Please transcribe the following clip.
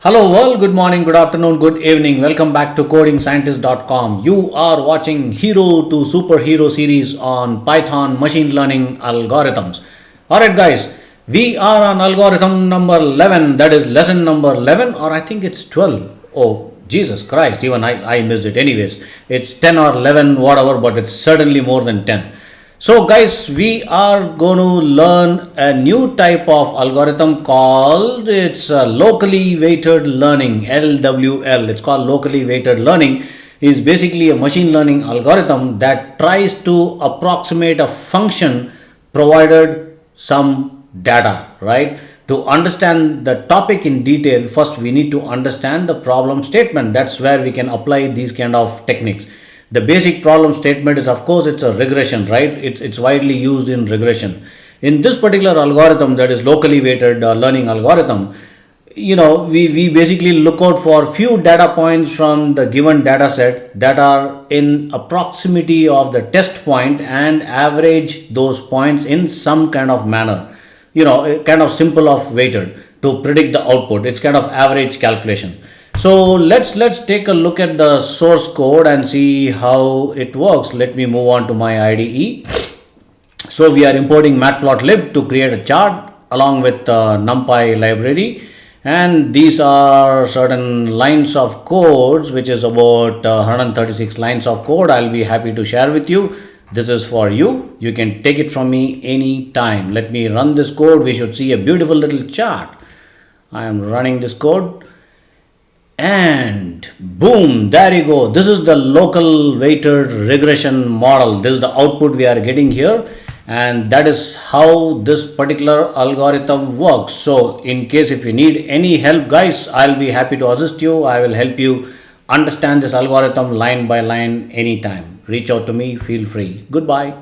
Hello world, good morning, good afternoon, good evening. Welcome back to codingscientist.com. You are watching Hero to Superhero series on Python machine learning algorithms. Alright guys, we are on algorithm number 11, that is lesson number 11, or I think it's 12. Oh, Jesus Christ, even I missed it. Anyways, it's 10 or 11, whatever, but it's certainly more than 10. So guys, we are going to learn a new type of algorithm called locally weighted learning, LWL. It's called locally weighted learning. Is basically a machine learning algorithm that tries to approximate a function provided some data, right? To understand the topic in detail, first we need to understand the problem statement. That's where we can apply these kind of techniques. The basic problem statement is, of course, it's a regression, right? It's widely used in regression. In this particular algorithm, that is locally weighted learning algorithm, we basically look out for few data points from the given data set that are in proximity of the test point and average those points in some kind of manner, kind of simple of weighted to predict the output. It's kind of average calculation. So let's take a look at the source code and see how it works. Let me move on to my IDE. So we are importing matplotlib to create a chart along with NumPy library, and these are certain lines of codes, which is about 136 lines of code. I'll be happy to share with you. This is for you. You can take it from me anytime. Let me run this code. We should see a beautiful little chart. I am running this code. And boom, there you go. This is the local weighted regression model. This is the output we are getting here, and that is how this particular algorithm works. So in case if you need any help, guys, I'll be happy to assist you. I will help you understand this algorithm line by line anytime. Reach out to me, feel free. Goodbye.